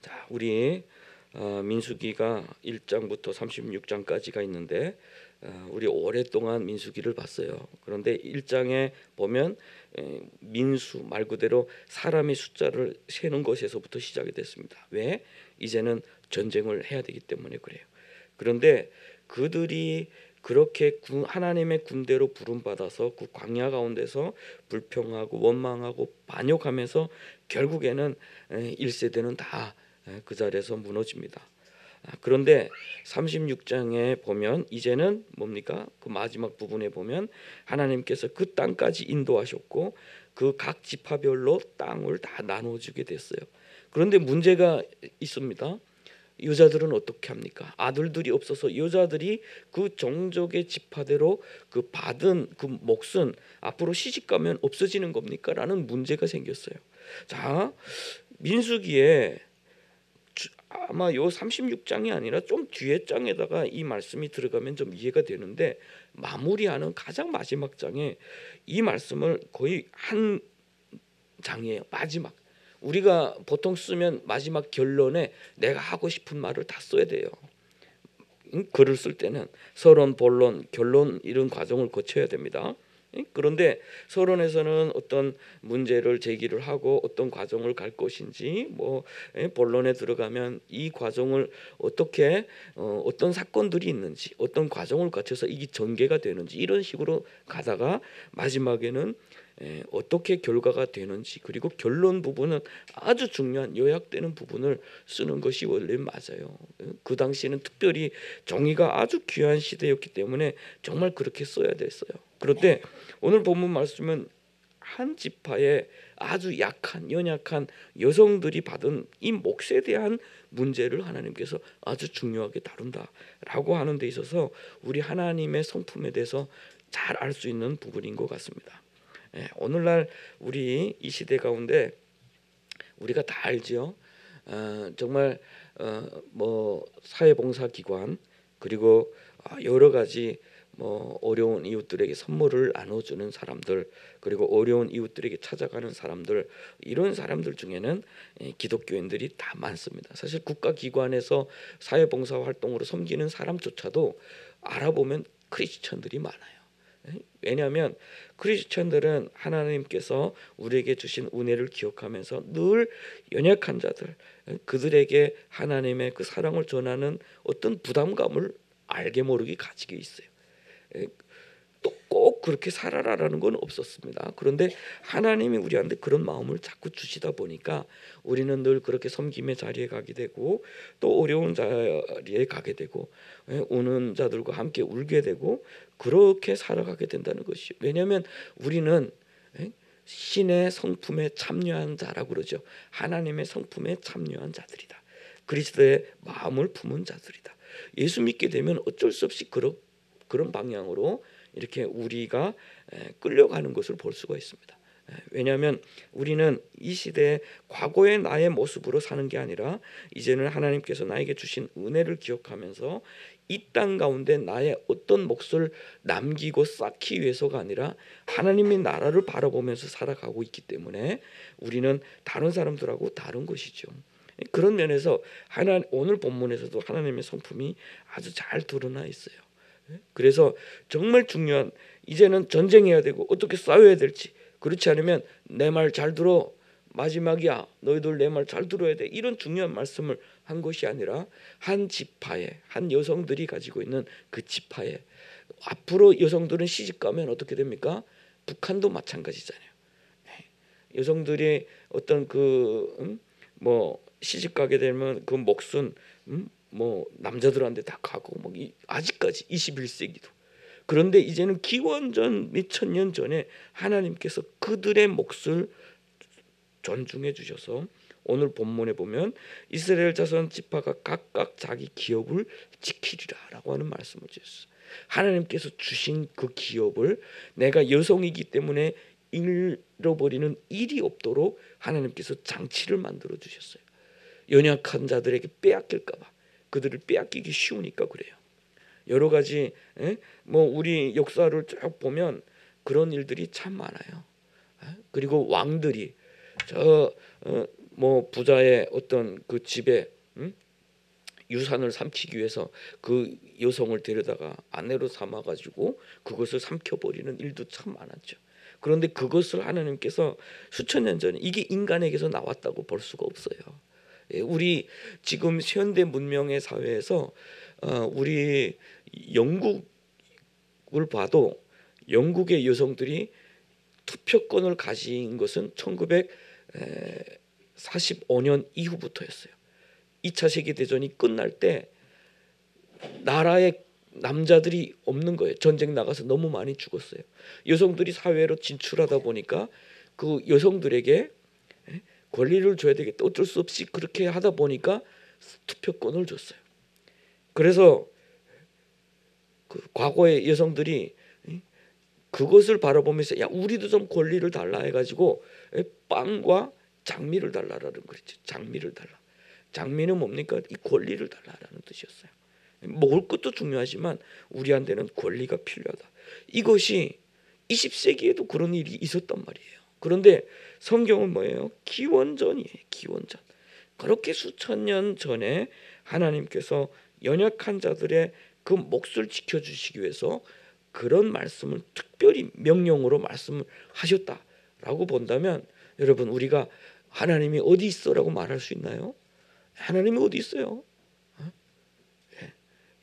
자, 우리 민수기가 1장부터 36장까지가 있는데 우리 오랫동안 민수기를 봤어요. 그런데 1장에 보면 민수 말 그대로 사람의 숫자를 세는 것에서부터 시작이 됐습니다. 왜? 이제는 전쟁을 해야 되기 때문에 그래요. 그런데 그들이 그렇게 하나님의 군대로 부름받아서 그 광야 가운데서 불평하고 원망하고 반역하면서 결국에는 1세대는 다 그 자리에서 무너집니다. 그런데 36장에 보면 이제는 뭡니까? 그 마지막 부분에 보면 하나님께서 그 땅까지 인도하셨고 그 각 지파별로 땅을 다 나눠주게 됐어요. 그런데 문제가 있습니다. 여자들은 어떻게 합니까? 아들들이 없어서 여자들이 그 종족의 지파대로 그 받은 그 몫은 앞으로 시집가면 없어지는 겁니까? 라는 문제가 생겼어요. 자, 민수기에 아마 요 36장이 아니라 좀 뒤에 장에다가 이 말씀이 들어가면 좀 이해가 되는데 마무리하는 가장 마지막 장에 이 말씀을 거의 한 장이에요. 마지막. 우리가 보통 쓰면 마지막 결론에 내가 하고 싶은 말을 다 써야 돼요. 글을 쓸 때는 서론, 본론, 결론 이런 과정을 거쳐야 됩니다. 그런데 서론에서는 어떤 문제를 제기를 하고 어떤 과정을 갈 것인지 본론에 들어가면 이 과정을 어떻게 어떤 사건들이 있는지 어떤 과정을 거쳐서 이게 전개가 되는지 이런 식으로 가다가 마지막에는 어떻게 결과가 되는지 그리고 결론 부분은 아주 중요한 요약되는 부분을 쓰는 것이 원래 맞아요. 그 당시에는 특별히 종이가 아주 귀한 시대였기 때문에 정말 그렇게 써야 됐어요. 그런데 오늘 본문 말씀은 한 지파의 아주 약한 연약한 여성들이 받은 이 몫에 대한 문제를 하나님께서 아주 중요하게 다룬다라고 하는 데 있어서 우리 하나님의 성품에 대해서 잘 알 수 있는 부분인 것 같습니다. 오늘날 우리 이 시대 가운데 우리가 다 알죠. 정말 사회봉사기관 그리고 여러 가지 어려운 이웃들에게 선물을 나눠주는 사람들 그리고 어려운 이웃들에게 찾아가는 사람들 이런 사람들 중에는 기독교인들이 다 많습니다. 사실 국가기관에서 사회봉사 활동으로 섬기는 사람조차도 알아보면 크리스천들이 많아요. 왜냐하면 크리스천들은 하나님께서 우리에게 주신 은혜를 기억하면서 늘 연약한 자들 그들에게 하나님의 그 사랑을 전하는 어떤 부담감을 알게 모르게 가지고 있어요. 또 꼭 그렇게 살아라라는 건 없었습니다. 그런데 하나님이 우리한테 그런 마음을 자꾸 주시다 보니까 우리는 늘 그렇게 섬김의 자리에 가게 되고 또 어려운 자리에 가게 되고 우는 자들과 함께 울게 되고 그렇게 살아가게 된다는 것이죠. 왜냐하면 우리는 신의 성품에 참여한 자라고 그러죠. 하나님의 성품에 참여한 자들이다. 그리스도의 마음을 품은 자들이다. 예수 믿게 되면 어쩔 수 없이 그런 방향으로 이렇게 우리가 끌려가는 것을 볼 수가 있습니다. 왜냐하면 우리는 이 시대에 과거의 나의 모습으로 사는 게 아니라 이제는 하나님께서 나에게 주신 은혜를 기억하면서 이 땅 가운데 나의 어떤 몫을 남기고 쌓기 위해서가 아니라 하나님의 나라를 바라보면서 살아가고 있기 때문에 우리는 다른 사람들하고 다른 것이죠. 그런 면에서 오늘 본문에서도 하나님의 성품이 아주 잘 드러나 있어요. 그래서 정말 중요한 이제는 전쟁해야 되고 어떻게 싸워야 될지 그렇지 않으면 내 말 잘 들어 마지막이야 너희들 내 말 잘 들어야 돼 이런 중요한 말씀을 한 것이 아니라 한 지파에 한 여성들이 가지고 있는 그 지파에 앞으로 여성들은 시집가면 어떻게 됩니까? 북한도 마찬가지잖아요. 여성들이 어떤 시집가게 되면 그 몫은 남자들한테 다 가고 아직까지 21세기도 그런데 이제는 기원전 몇 천 년 전에 하나님께서 그들의 몫을 존중해 주셔서 오늘 본문에 보면 이스라엘 자손 지파가 각각 자기 기업을 지키리라라고 하는 말씀을 주셨어요. 하나님께서 주신 그 기업을 내가 여성이기 때문에 잃어버리는 일이 없도록 하나님께서 장치를 만들어 주셨어요. 연약한 자들에게 빼앗길까봐 그들을 빼앗기기 쉬우니까 그래요. 여러 가지 우리 역사를 쭉 보면 그런 일들이 참 많아요. 그리고 왕들이 뭐 부자의 어떤 그 집에 유산을 삼키기 위해서 그 여성을 데려다가 아내로 삼아 가지고 그것을 삼켜버리는 일도 참 많았죠. 그런데 그것을 하나님께서 수천 년 전에 이게 인간에게서 나왔다고 볼 수가 없어요. 예, 우리 지금 현대 문명의 사회에서 우리 영국을 봐도 영국의 여성들이 투표권을 가진 것은 1945년 이후부터였어요. 2차 세계대전이 끝날 때 나라에 남자들이 없는 거예요. 전쟁 나가서 너무 많이 죽었어요. 여성들이 사회로 진출하다 보니까 그 여성들에게 권리를 줘야 되겠다. 어쩔 수 없이 그렇게 하다 보니까 투표권을 줬어요. 그래서 그 과거의 여성들이 그것을 바라보면서 야 우리도 좀 권리를 달라 해가지고 빵과 장미를 달라라는 거죠. 장미를 달라. 장미는 뭡니까? 이 권리를 달라라는 뜻이었어요. 먹을 것도 중요하지만 우리한테는 권리가 필요하다. 이것이 20세기에도 그런 일이 있었단 말이에요. 그런데 성경은 뭐예요? 기원전이에요. 기원전. 그렇게 수천 년 전에 하나님께서 연약한 자들의 그 몫을 지켜주시기 위해서 그런 말씀을 특별히 명령으로 말씀을 하셨다라고 본다면 여러분 우리가 하나님이 어디 있어라고 말할 수 있나요? 하나님이 어디 있어요?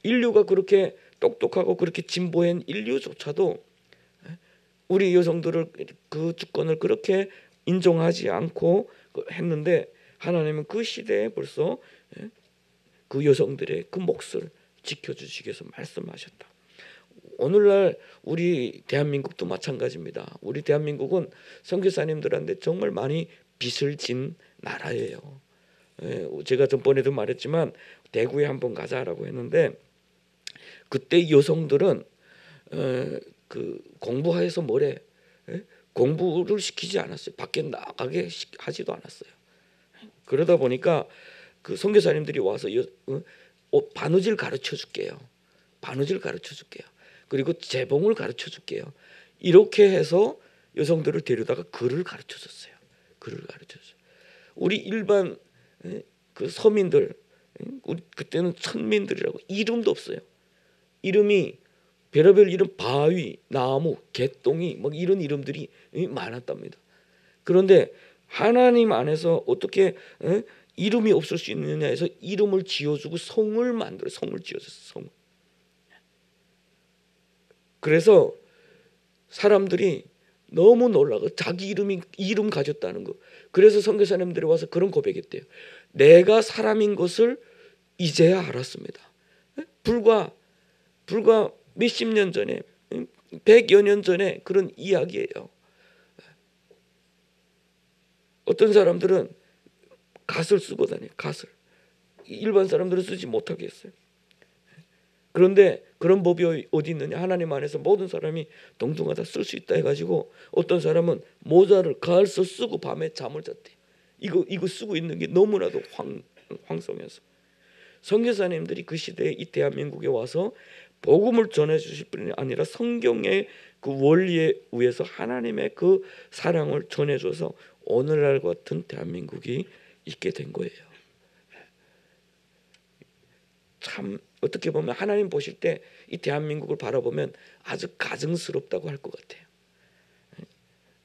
인류가 그렇게 똑똑하고 그렇게 진보한 인류조차도 우리 여성들을 그 주권을 그렇게 인정하지 않고 했는데 하나님은 그 시대에 벌써 그 여성들의 그 몫을 지켜주시기 위해서 말씀하셨다. 오늘날 우리 대한민국도 마찬가지입니다. 우리 대한민국은 선교사님들한테 정말 많이 빚을 진 나라예요. 제가 전번에도 말했지만 대구에 한번 가자라고 했는데 그때 여성들은 그 공부해서 뭐래? 공부를 시키지 않았어요. 밖에 나가게 하지도 않았어요. 그러다 보니까 그 선교사님들이 와서 바느질 가르쳐 줄게요. 바느질 가르쳐 줄게요. 그리고 재봉을 가르쳐 줄게요. 이렇게 해서 여성들을 데려다가 글을 가르쳐 줬어요. 글을 가르쳐 줬어요. 우리 일반 그 서민들 우리 그때는 천민들이라고 이름도 없어요. 이름이 별의별 이름 바위, 나무, 개똥이 뭐 이런 이름들이 많았답니다. 그런데 하나님 안에서 어떻게 이름이 없을 수 있느냐 해서 이름을 지어주고 성을 만들어 성을 지어줬어요. 성. 그래서 사람들이 너무 놀라고 자기 이름 가졌다는 거. 그래서 선교사님들이 와서 그런 고백했대요. 내가 사람인 것을 이제야 알았습니다. 불과 몇십 년 전에 100여 년 전에 그런 이야기예요. 어떤 사람들은 갓을 쓰고 다녀요. 갓을. 일반 사람들은 쓰지 못하게 했어요. 그런데 그런 법이 어디 있느냐. 하나님 안에서 모든 사람이 동등하다 쓸 수 있다 해가지고 어떤 사람은 모자를 가을서 쓰고 밤에 잠을 잤대. 이거 쓰고 있는 게 너무나도 황송해서 선교사님들이 그 시대에 이 대한민국에 와서 복음을 전해주실 뿐이 아니라 성경의 그 원리에 의해서 하나님의 그 사랑을 전해줘서 오늘날 같은 대한민국이 있게 된 거예요. 참 어떻게 보면 하나님 보실 때 이 대한민국을 바라보면 아주 가증스럽다고 할 것 같아요.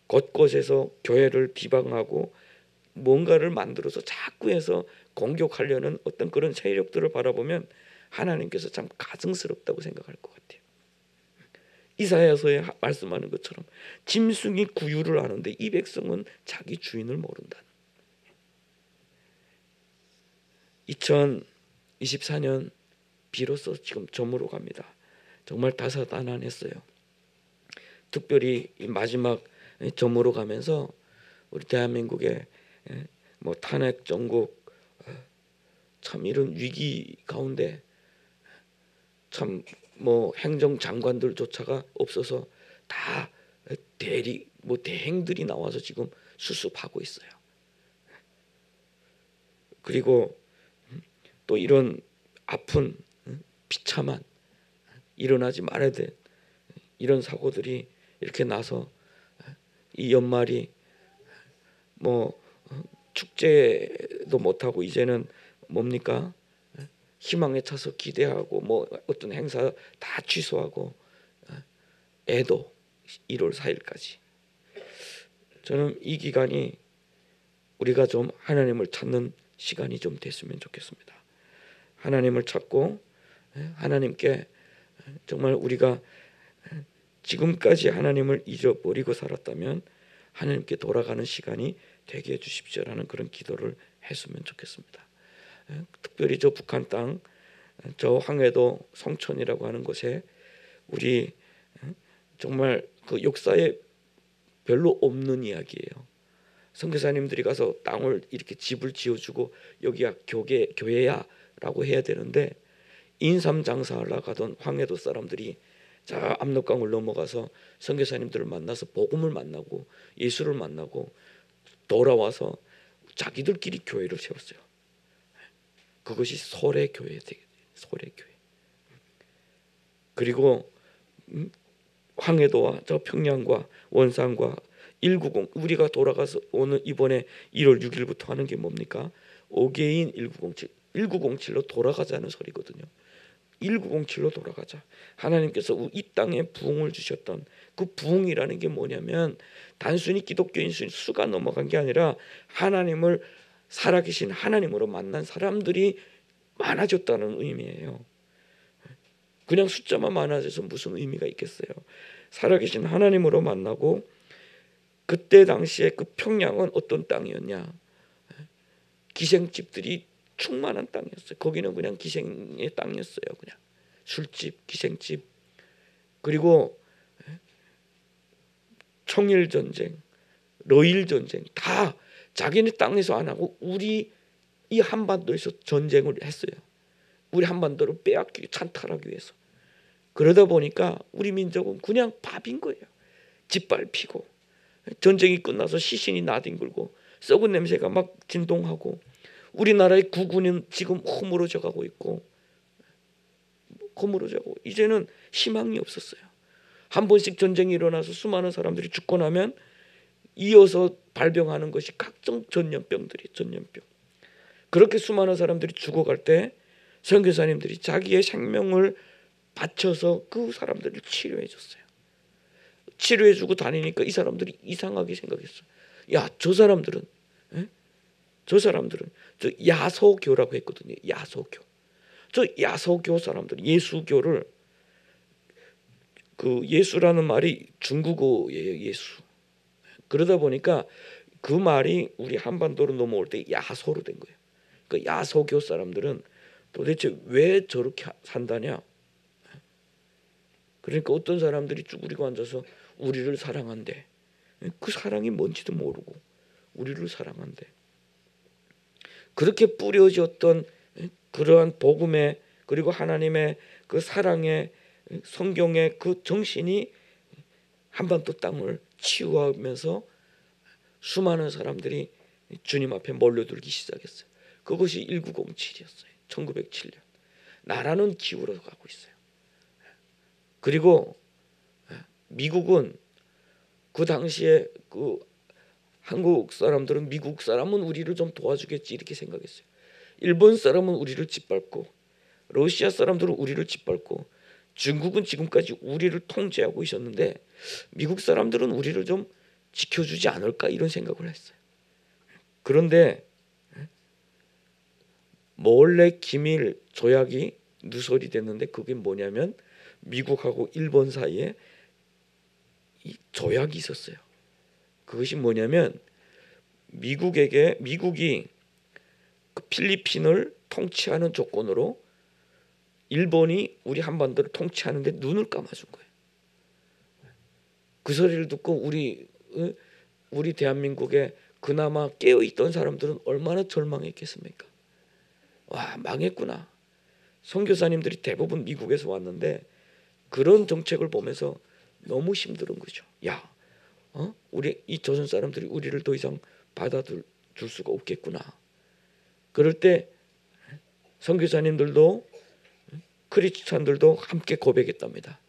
곳곳에서 교회를 비방하고 뭔가를 만들어서 자꾸 해서 공격하려는 어떤 그런 세력들을 바라보면 하나님께서 참 가증스럽다고 생각할 것 같아요. 이사야서에 말씀하는 것처럼 짐승이 구유를 하는데 이 백성은 자기 주인을 모른다. 2024년 비로소 지금 저물어 갑니다. 정말 다사다난했어요. 특별히 이 마지막 저물어 가면서 우리 대한민국의 뭐 탄핵 정국 참 이런 위기 가운데 참 뭐 행정장관들조차가 없어서 다 대행들이 나와서 지금 수습하고 있어요. 그리고 또 이런 아픈 비참한 일어나지 말아야 될 이런 사고들이 이렇게 나서 이 연말이 뭐 축제도 못 하고 이제는 뭡니까? 희망에 차서 기대하고 뭐 어떤 행사 다 취소하고 애도 1월 4일까지. 저는 이 기간이 우리가 좀 하나님을 찾는 시간이 좀 됐으면 좋겠습니다. 하나님을 찾고 하나님께 정말 우리가 지금까지 하나님을 잊어버리고 살았다면 하나님께 돌아가는 시간이 되게 해주십시오라는 그런 기도를 했으면 좋겠습니다. 특별히 저 북한 땅, 저 황해도 성촌이라고 하는 곳에 우리 정말 그 역사에 별로 없는 이야기예요. 선교사님들이 가서 땅을 이렇게 집을 지어주고 여기가 교회야라고 해야 되는데 인삼 장사하러 가던 황해도 사람들이 저 압록강을 넘어가서 선교사님들을 만나서 복음을 만나고 예수를 만나고 돌아와서 자기들끼리 교회를 세웠어요. 그것이 소래교회 되게 소래교회. 그리고 황해도와 저 평양과 원산과 190 우리가 돌아가서 오늘 이번에 1월 6일부터 하는 게 뭡니까? 5개인 1907로 돌아가자는 소리거든요. 1907로 돌아가자. 하나님께서 이 땅에 부흥을 주셨던 그 부흥이라는 게 뭐냐면 단순히 기독교인 수가 넘어간 게 아니라 하나님을 살아계신 하나님으로 만난 사람들이 많아졌다는 의미예요. 그냥 숫자만 많아져서 무슨 의미가 있겠어요. 살아계신 하나님으로 만나고 그때 당시에 그 평양은 어떤 땅이었냐? 기생집들이 충만한 땅이었어요. 거기는 그냥 기생의 땅이었어요. 그냥 술집, 기생집. 그리고 청일전쟁, 러일전쟁 다 자기네 땅에서 안 하고 우리 이 한반도에서 전쟁을 했어요. 우리 한반도를 빼앗기고 찬탈하기 위해서. 그러다 보니까 우리 민족은 그냥 밥인 거예요. 짓밟히고 전쟁이 끝나서 시신이 나뒹굴고 썩은 냄새가 막 진동하고 우리나라의 국군은 지금 허물어져 가고 있고 허물어져고 이제는 희망이 없었어요. 한 번씩 전쟁이 일어나서 수많은 사람들이 죽고 나면 이어서 발병하는 것이 각종 전염병들이 전염병. 그렇게 수많은 사람들이 죽어갈 때 선교사님들이 자기의 생명을 바쳐서 그 사람들을 치료해 줬어요. 치료해주고 다니니까 이 사람들이 이상하게 생각했어요. 야, 저 사람들은 저 야소교라고 했거든요. 야소교. 저 야소교 사람들 예수교를 그 예수라는 말이 중국어예요. 예수. 그러다 보니까 그 말이 우리 한반도로 넘어올 때 야소로 된 거예요. 그 야소교 사람들은 도대체 왜 저렇게 산다냐? 그러니까 어떤 사람들이 쭈그리고 앉아서 우리를 사랑한대. 그 사랑이 뭔지도 모르고 우리를 사랑한대. 그렇게 뿌려졌던 그러한 복음의 그리고 하나님의 그 사랑의 성경의 그 정신이 한반도 땅을 치유하면서 수많은 사람들이 주님 앞에 몰려들기 시작했어요. 그것이 1907이었어요. 1907년. 나라는 기울어 가고 있어요. 그리고 미국은 그 당시에 그 한국 사람들은 미국 사람은 우리를 좀 도와주겠지 이렇게 생각했어요. 일본 사람은 우리를 짓밟고 러시아 사람들은 우리를 짓밟고 중국은 지금까지 우리를 통제하고 있었는데 미국 사람들은 우리를 좀 지켜주지 않을까 이런 생각을 했어요. 그런데 몰래 기밀 조약이 누설이 됐는데 그게 뭐냐면 미국하고 일본 사이에 이 조약이 있었어요. 그것이 뭐냐면 미국이 그 필리핀을 통치하는 조건으로 일본이 우리 한반도를 통치하는데 눈을 감아준 거예요. 그 소리를 듣고 우리 대한민국에 그나마 깨어있던 사람들은 얼마나 절망했겠습니까? 와, 망했구나. 선교사님들이 대부분 미국에서 왔는데 그런 정책을 보면서 너무 힘든 거죠. 야, 우리 이 조선 사람들이 우리를 더 이상 받아줄 수가 없겠구나. 그럴 때 선교사님들도 크리스찬들도 함께 고백했답니다.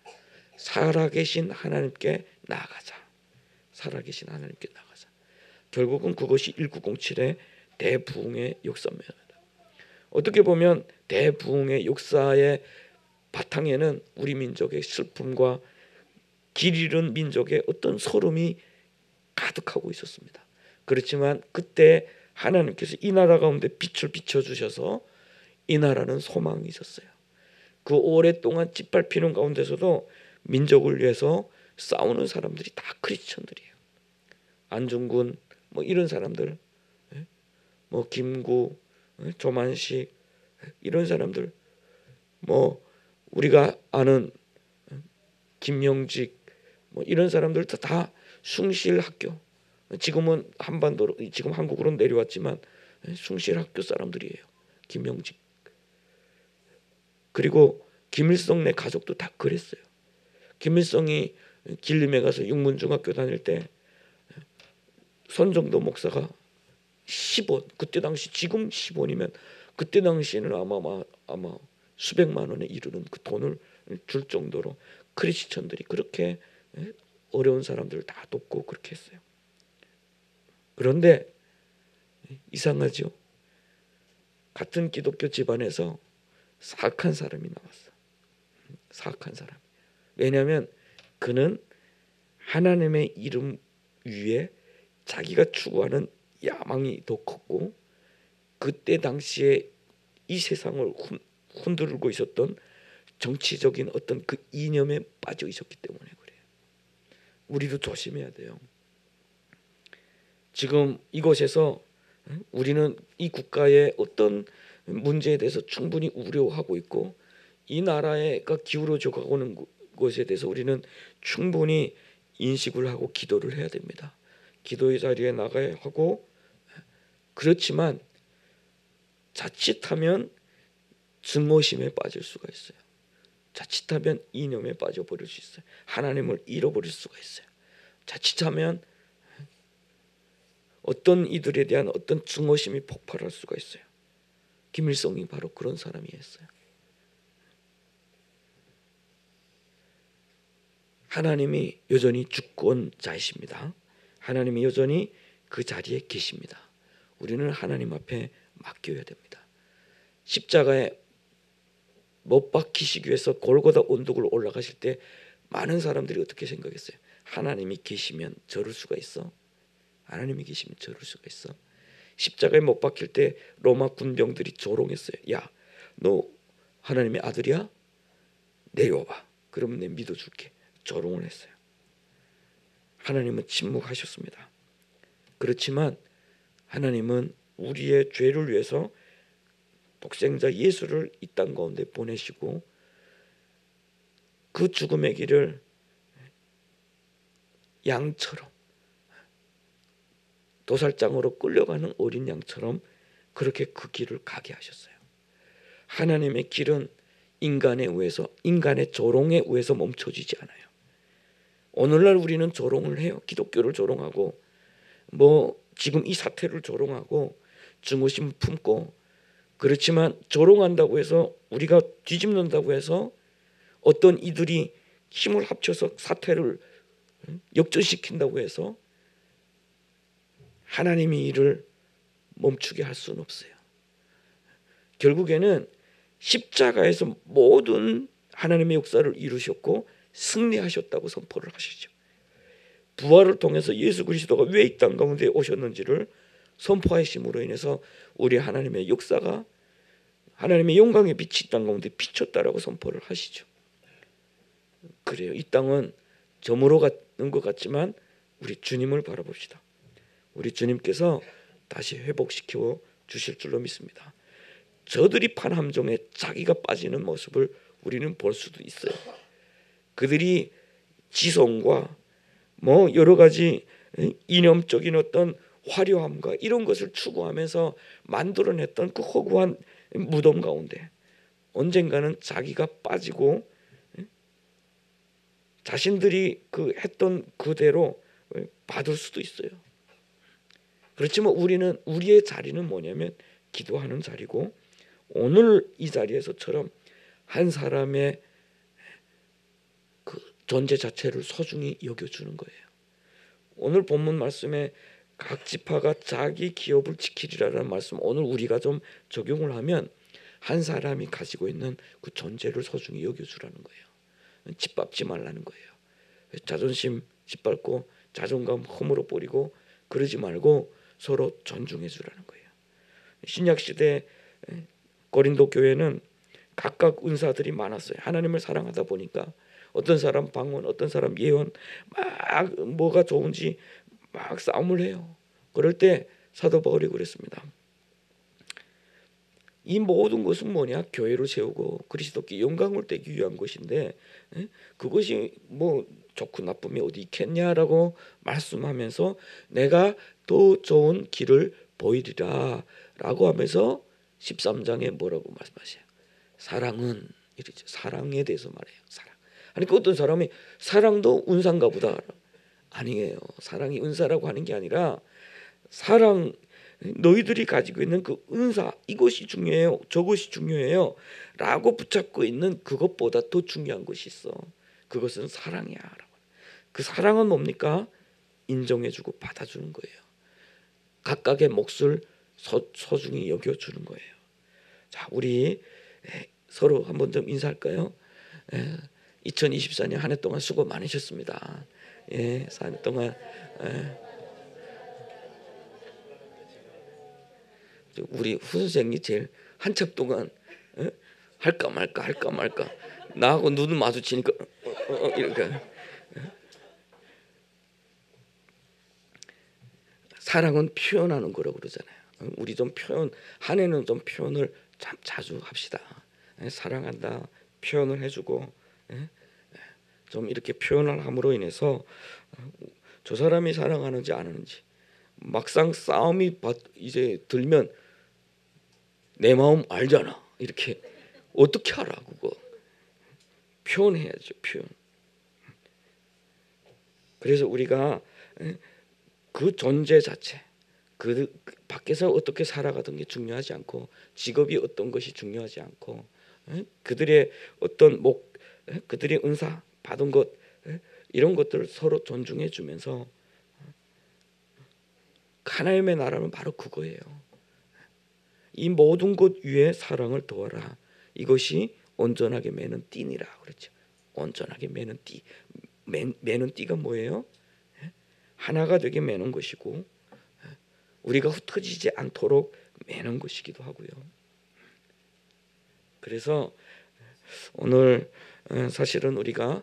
살아계신 하나님께 나아가자. 살아계신 하나님께 나아가자. 결국은 그것이 1907에 대부흥의 역사입니다. 어떻게 보면 대부흥의 역사의 바탕에는 우리 민족의 슬픔과 길 잃은 민족의 어떤 서름이 가득하고 있었습니다. 그렇지만 그때 하나님께서 이 나라 가운데 빛을 비춰주셔서 이 나라는 소망이 있었어요. 그 오랫동안 짓밟히는 가운데서도 민족을 위해서 싸우는 사람들이 다 크리스천들이에요. 안중근 뭐 이런 사람들, 뭐 김구, 조만식 이런 사람들, 뭐 우리가 아는 김영직 뭐 이런 사람들도 다 숭실학교, 지금은 한반도로 지금 한국으로 내려왔지만 숭실학교 사람들이에요. 김영직. 그리고 김일성 내 가족도 다 그랬어요. 김일성이 길림에 가서 육문중학교 다닐 때 손정도 목사가 10원, 그때 당시 지금 10원이면 그때 당시에는 아마 수백만 원에 이르는 그 돈을 줄 정도로 크리스천들이 그렇게 어려운 사람들을 다 돕고 그렇게 했어요. 그런데 이상하죠. 같은 기독교 집안에서 사악한 사람이 나왔어. 사악한 사람. 왜냐하면 그는 하나님의 이름 위에 자기가 추구하는 야망이 더 컸고 그때 당시에 이 세상을 흔들고 있었던 정치적인 어떤 그 이념에 빠져 있었기 때문에 그래요. 우리도 조심해야 돼요. 지금 이곳에서 우리는 이 국가의 어떤 문제에 대해서 충분히 우려하고 있고 이 나라가 기울어져 가고는 것에 대해서 우리는 충분히 인식을 하고 기도를 해야 됩니다. 기도의 자리에 나가야 하고 그렇지만 자칫하면 증오심에 빠질 수가 있어요. 자칫하면 이념에 빠져버릴 수 있어요. 하나님을 잃어버릴 수가 있어요. 자칫하면 어떤 이들에 대한 어떤 증오심이 폭발할 수가 있어요. 김일성이 바로 그런 사람이었어요. 하나님이 여전히 주권자이십니다. 하나님이 여전히 그 자리에 계십니다. 우리는 하나님 앞에 맡겨야 됩니다. 십자가에 못 박히시기 위해서 골고다 언덕을 올라가실 때 많은 사람들이 어떻게 생각했어요? 하나님이 계시면 저럴 수가 있어? 하나님이 계시면 저럴 수가 있어? 십자가에 못 박힐 때 로마 군병들이 조롱했어요. 야, 너 하나님의 아들이야? 내려와봐. 그러면 내 믿어줄게. 조롱을 했어요. 하나님은 침묵하셨습니다. 그렇지만 하나님은 우리의 죄를 위해서 독생자 예수를 이 땅 가운데 보내시고 그 죽음의 길을 양처럼 도살장으로 끌려가는 어린 양처럼 그렇게 그 길을 가게 하셨어요. 하나님의 길은 인간에 의해서 인간의 조롱에 의해서 멈춰지지 않아요. 오늘날 우리는 조롱을 해요. 기독교를 조롱하고 뭐 지금 이 사태를 조롱하고 증오심 품고 그렇지만 조롱한다고 해서 우리가 뒤집는다고 해서 어떤 이들이 힘을 합쳐서 사태를 역전시킨다고 해서 하나님의 일을 멈추게 할 수는 없어요. 결국에는 십자가에서 모든 하나님의 역사를 이루셨고 승리하셨다고 선포를 하시죠. 부활을 통해서 예수 그리스도가 왜 이 땅 가운데 오셨는지를 선포하심으로 인해서 우리 하나님의 역사가 하나님의 영광의 빛이 이 땅 가운데 비쳤다라고 선포를 하시죠. 그래요. 이 땅은 저물어 가는 것 같지만 우리 주님을 바라봅시다. 우리 주님께서 다시 회복시켜 주실 줄로 믿습니다. 저들이 판 함정에 자기가 빠지는 모습을 우리는 볼 수도 있어요. 그들이 지성과 뭐 여러 가지 이념적인 어떤 화려함과 이런 것을 추구하면서 만들어냈던 그 허구한 무덤 가운데 언젠가는 자기가 빠지고 자신들이 그 했던 그대로 받을 수도 있어요. 그렇지만 우리는 우리의 자리는 뭐냐면 기도하는 자리고 오늘 이 자리에서처럼 한 사람의 그 존재 자체를 소중히 여겨주는 거예요. 오늘 본문 말씀에 각 지파가 자기 기업을 지키리라는 말씀 오늘 우리가 좀 적용을 하면 한 사람이 가지고 있는 그 존재를 소중히 여겨주라는 거예요. 짓밟지 말라는 거예요. 자존심 짓밟고 자존감 허물어 버리고 그러지 말고 서로 존중해 주라는 거예요. 신약 시대 고린도 교회는 각각 은사들이 많았어요. 하나님을 사랑하다 보니까 어떤 사람 방언, 어떤 사람 예언, 막 뭐가 좋은지 막 싸움을 해요. 그럴 때 사도 바울이 그랬습니다. 이 모든 것은 뭐냐? 교회를 세우고 그리스도께 영광을 되기 위한 것인데 그것이 뭐 좋고 나쁨이 어디 있겠냐라고 말씀하면서 내가 더 좋은 길을 보이리라 라고 하면서 13장에 뭐라고 말씀하세요? 사랑은 이러죠. 사랑에 대해서 말해요. 사랑. 아니 그 어떤 사람이 사랑도 은사인가 보다. 아니에요. 사랑이 은사라고 하는 게 아니라 사랑 너희들이 가지고 있는 그 은사 이것이 중요해요. 저것이 중요해요. 라고 붙잡고 있는 그것보다 더 중요한 것이 있어. 그것은 사랑이야. 그 사랑은 뭡니까? 인정해주고 받아주는 거예요. 각각의 몫을 소중히 여겨주는 거예요. 자, 우리 서로 한번 좀 인사할까요? 2024년 한 해 동안 수고 많으셨습니다. 예, 4년 동안 우리 후 선생이 제일 한참 동안 할까 말까 나하고 눈을 마주치니까 이렇게 사랑은 표현하는 거라고 그러잖아요. 우리 좀 표현 한 해는 좀 표현을 참 자주 합시다. 사랑한다 표현을 해주고 좀 이렇게 표현을 함으로 인해서 저 사람이 사랑하는지 안 하는지 막상 싸움이 이제 들면 내 마음 알잖아. 이렇게 어떻게 알아 그거 표현해야죠. 표현. 그래서 우리가 그 존재 자체 그 밖에서 어떻게 살아가던 게 중요하지 않고 직업이 어떤 것이 중요하지 않고 그들의 어떤 그들의 은사 받은 것 이런 것들을 서로 존중해 주면서 하나님의 나라는 바로 그거예요. 이 모든 것 위에 사랑을 더하라. 이것이 온전하게 매는 띠니라 그렇죠. 온전하게 매는 띠. 매는 띠가 뭐예요? 하나가 되게 매는 것이고 우리가 흩어지지 않도록 매는 것이기도 하고요. 그래서 오늘 사실은 우리가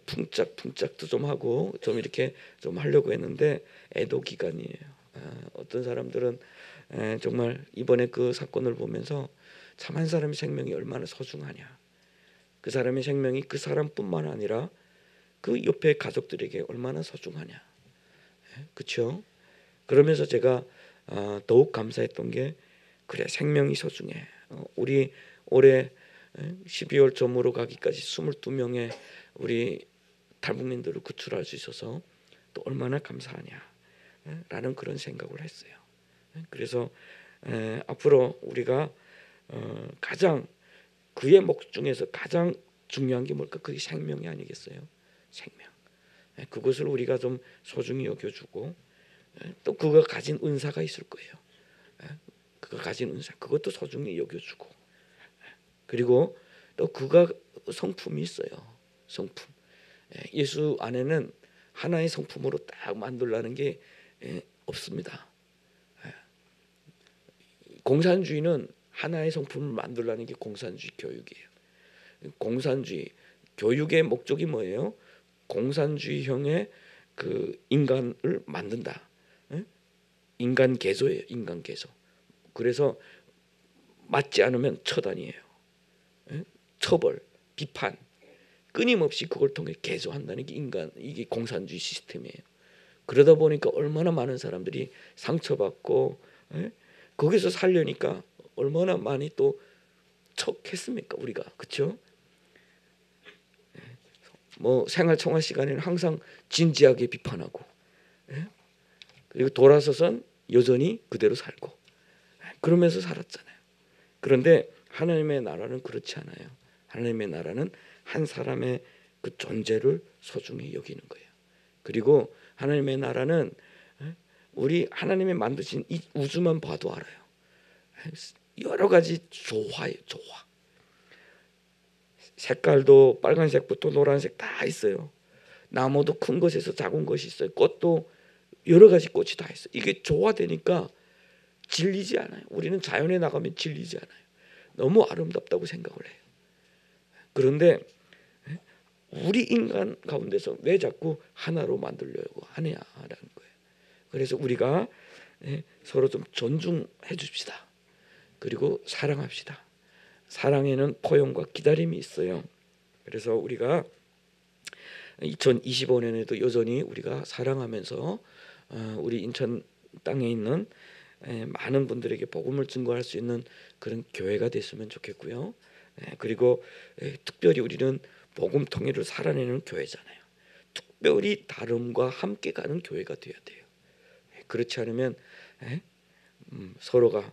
풍짝도 좀 하고 좀 이렇게 좀 하려고 했는데 애도 기간이에요. 어떤 사람들은 정말 이번에 그 사건을 보면서 참 한 사람의 생명이 얼마나 소중하냐. 그 사람의 생명이 그 사람뿐만 아니라 그 옆에 가족들에게 얼마나 소중하냐. 그렇죠? 그러면서 제가 더욱 감사했던 게 그래 생명이 소중해. 우리 올해 12월 저물어 가기까지 22명의 우리 탈북민들을 구출할 수 있어서 또 얼마나 감사하냐라는 그런 생각을 했어요. 그래서 앞으로 우리가 가장 그의 목 중에서 가장 중요한 게 뭘까? 그게 생명이 아니겠어요? 생명. 그것을 우리가 좀 소중히 여겨주고 또 그가 가진 은사가 있을 거예요. 그가 가진 은사 그것도 소중히 여겨주고 그리고 또 그가 성품이 있어요. 성품. 예수 안에는 하나의 성품으로 딱 만들라는 게 없습니다. 공산주의는 하나의 성품을 만들라는 게 공산주의 교육이에요. 공산주의 교육의 목적이 뭐예요? 공산주의형의 그 인간을 만든다. 인간 개조예요. 인간 개조. 그래서 맞지 않으면 처단이에요. 처벌, 비판, 끊임없이 그걸 통해 개조한다는 게 이게 공산주의 시스템이에요. 그러다 보니까 얼마나 많은 사람들이 상처받고 거기서 살려니까 얼마나 많이 또 척했습니까 우리가 그렇죠? 뭐 생활청화 시간에는 항상 진지하게 비판하고 그리고 돌아서선 여전히 그대로 살고 그러면서 살았잖아요. 그런데 하나님의 나라는 그렇지 않아요. 하나님의 나라는 한 사람의 그 존재를 소중히 여기는 거예요. 그리고 하나님의 나라는 우리 하나님이 만드신 이 우주만 봐도 알아요. 여러 가지 조화예요. 조화. 색깔도 빨간색부터 노란색 다 있어요. 나무도 큰 것에서 작은 것이 있어요. 꽃도 여러 가지 꽃이 다 있어요. 이게 조화되니까 질리지 않아요. 우리는 자연에 나가면 질리지 않아요. 너무 아름답다고 생각을 해요. 그런데 우리 인간 가운데서 왜 자꾸 하나로 만들려고 하냐라는 거예요. 그래서 우리가 서로 좀 존중해 줍시다. 그리고 사랑합시다. 사랑에는 포용과 기다림이 있어요. 그래서 우리가 2025년에도 여전히 우리가 사랑하면서 우리 인천 땅에 있는 많은 분들에게 복음을 증거할 수 있는 그런 교회가 됐으면 좋겠고요. 그리고 특별히 우리는 복음 통일을 살아내는 교회잖아요. 특별히 다름과 함께 가는 교회가 되어야 돼요. 그렇지 않으면 서로가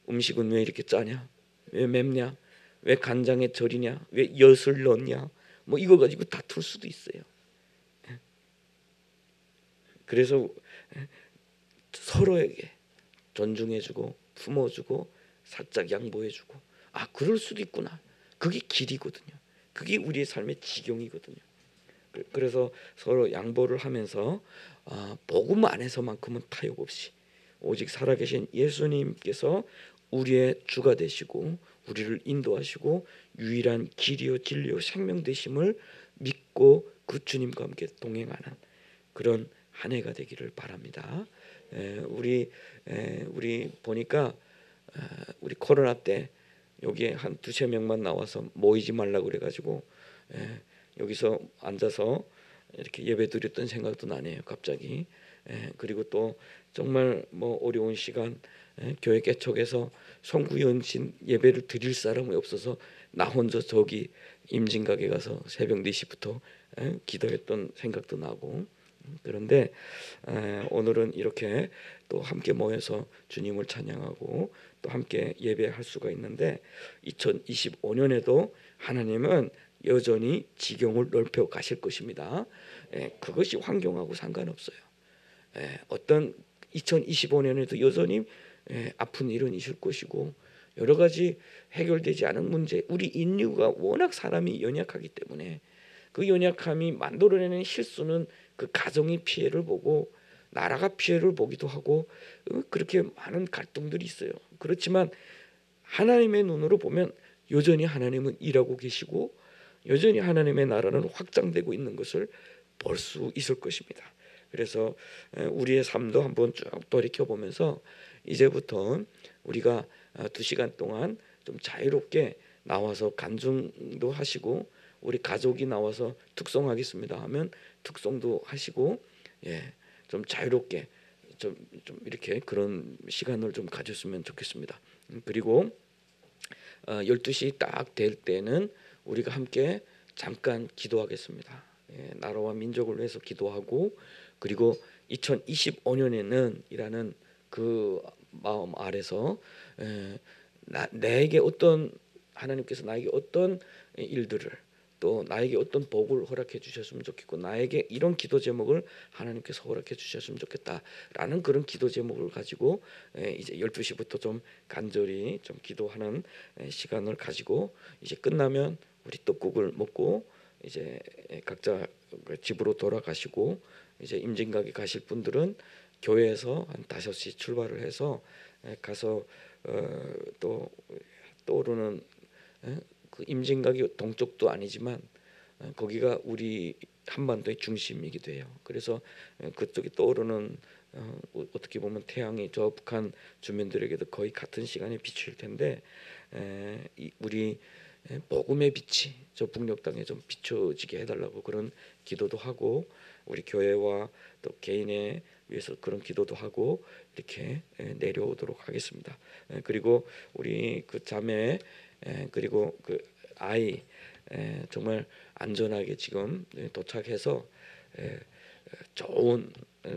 음식은 왜 이렇게 짜냐? 왜 맵냐? 왜 간장에 절이냐? 왜 엿을 넣냐? 뭐 이거 가지고 다툴 수도 있어요. 그래서 서로에게 존중해주고 품어주고 살짝 양보해주고 그럴 수도 있구나. 그게 길이거든요. 그게 우리의 삶의 지경이거든요. 그래서 서로 양보를 하면서 복음 안에서만큼은 타협 없이 오직 살아계신 예수님께서 우리의 주가 되시고 우리를 인도하시고 유일한 길이요 진리요 생명 되심을 믿고 그 주님과 함께 동행하는 그런 한 해가 되기를 바랍니다. 우리 보니까 우리 코로나 때 여기에 한 두세 명만 나와서 모이지 말라고 그래가지고 여기서 앉아서 이렇게 예배 드렸던 생각도 나네요. 갑자기. 그리고 또 정말 뭐 어려운 시간 교회 개척에서 성구연신 예배를 드릴 사람이 없어서 나 혼자 저기 임진각에 가서 새벽 4시부터 기도했던 생각도 나고 그런데 오늘은 이렇게 또 함께 모여서 주님을 찬양하고 또 함께 예배할 수가 있는데 2025년에도 하나님은 여전히 지경을 넓혀 가실 것입니다. 그것이 환경하고 상관없어요. 어떤 2025년에도 여전히 아픈 일은 있을 것이고 여러 가지 해결되지 않은 문제 우리 인류가 워낙 사람이 연약하기 때문에 그 연약함이 만들어내는 실수는 그 가정이 피해를 보고 나라가 피해를 보기도 하고 그렇게 많은 갈등들이 있어요. 그렇지만 하나님의 눈으로 보면 여전히 하나님은 일하고 계시고 여전히 하나님의 나라는 확장되고 있는 것을 볼 수 있을 것입니다. 그래서 우리의 삶도 한번 쭉 돌이켜 보면서 이제부터 우리가 2시간 동안 좀 자유롭게 나와서 간증도 하시고 우리 가족이 나와서 특송하겠습니다 하면 특송도 하시고 좀 자유롭게 좀 이렇게 그런 시간을 좀 가졌으면 좋겠습니다. 그리고 12시 딱 될 때는 우리가 함께 잠깐 기도하겠습니다. 나라와 민족을 위해서 기도하고 그리고 2025년에는 이라는 그 마음 아래서 나에게 어떤 하나님께서 나에게 어떤 일들을 또 나에게 어떤 복을 허락해 주셨으면 좋겠고 나에게 이런 기도 제목을 하나님께서 허락해 주셨으면 좋겠다라는 그런 기도 제목을 가지고 이제 12시부터 좀 간절히 좀 기도하는 시간을 가지고 이제 끝나면 우리 떡국을 먹고 이제 각자 집으로 돌아가시고 이제 임진각에 가실 분들은 교회에서 한 5시 출발을 해서 가서 또 떠오르는 그 임진각이 동쪽도 아니지만 거기가 우리 한반도의 중심이기도 해요. 그래서 그쪽이 떠오르는 어떻게 보면 태양이 저 북한 주민들에게도 거의 같은 시간에 비칠 텐데 우리 복음의 빛이 저 북녘 땅에 좀 비춰지게 해달라고 그런 기도도 하고 우리 교회와 또 개인에 위해서 그런 기도도 하고 이렇게 내려오도록 하겠습니다. 그리고 우리 그 자매 그리고 그 아이 정말 안전하게 지금 도착해서 좋은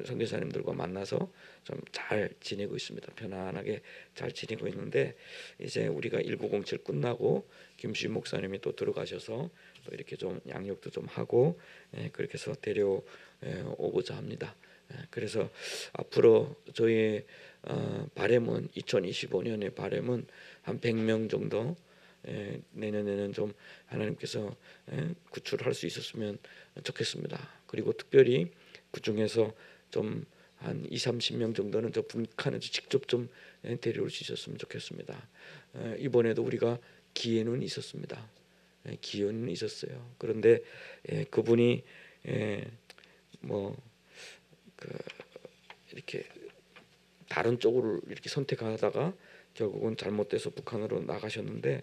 선교사님들과 만나서 좀 잘 지내고 있습니다. 편안하게 잘 지내고 있는데 이제 우리가 1907 끝나고 김수희 목사님이 또 들어가셔서 또 이렇게 좀 양육도 좀 하고 그렇게 해서 데려오고자 합니다. 그래서 앞으로 저희의 바람은 2025년의 바람은 한 100명 정도 내년에는 좀 하나님께서 구출할 수 있었으면 좋겠습니다. 그리고 특별히 그 중에서 좀 한 20-30명 정도는 저 북한에서 직접 좀 데려올 수 있었으면 좋겠습니다. 이번에도 우리가 기회는 있었습니다. 기회는 있었어요. 그런데 그분이 뭐 그 이렇게 다른 쪽으로 이렇게 선택하다가 결국은 잘못돼서 북한으로 나가셨는데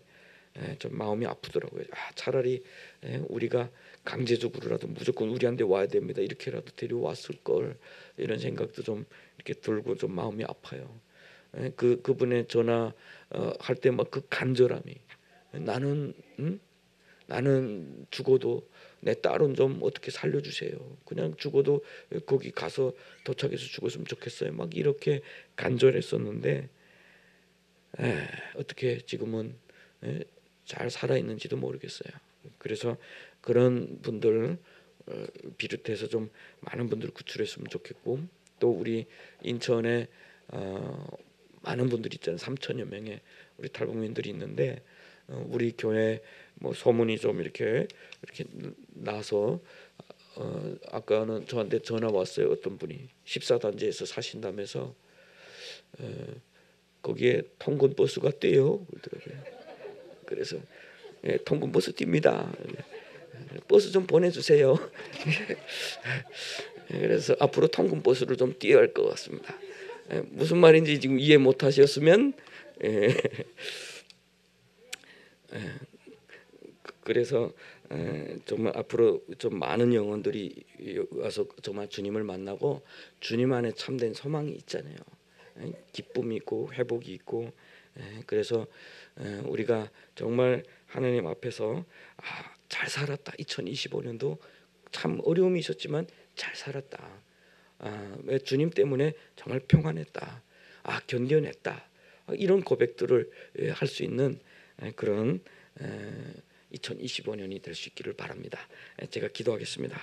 좀 마음이 아프더라고요. 차라리 우리가 강제적으로라도 무조건 우리한테 와야 됩니다. 이렇게라도 데려왔을 걸, 이런 생각도 좀 이렇게 들고 좀 마음이 아파요. 그분의 전화 할 때 막 그 간절함이, 나는 나는 죽어도 내 딸은 좀 어떻게 살려주세요. 그냥 죽어도 거기 가서 도착해서 죽었으면 좋겠어요. 막 이렇게 간절했었는데 어떻게 지금은 잘 살아 있는지도 모르겠어요. 그래서 그런 분들 비롯해서 좀 많은 분들 구출했으면 좋겠고, 또 우리 인천에 많은 분들이 있잖아요. 3천여 명의 우리 탈북민들이 있는데 우리 교회 뭐 소문이 좀 이렇게 나서 아까는 저한테 전화 왔어요. 어떤 분이 14단지에서 사신다면서 거기에 통근 버스가 떼요 그러더라고요. 그래서 통근 버스 띱니다. 버스 좀 보내주세요. 그래서 앞으로 통근 버스를 좀 띄어야 할 것 같습니다. 무슨 말인지 지금 이해 못하셨으면 그래서 정말 앞으로 좀 많은 영혼들이 와서 정말 주님을 만나고 주님 안에 참된 소망이 있잖아요. 기쁨이 있고 회복이 있고, 그래서 우리가 정말 하나님 앞에서 잘 살았다. 2025년도 참 어려움이 있었지만 잘 살았다. 왜 주님 때문에 정말 평안했다. 견뎌냈다. 이런 고백들을 할 수 있는 그런 2025년이 될 수 있기를 바랍니다. 제가 기도하겠습니다.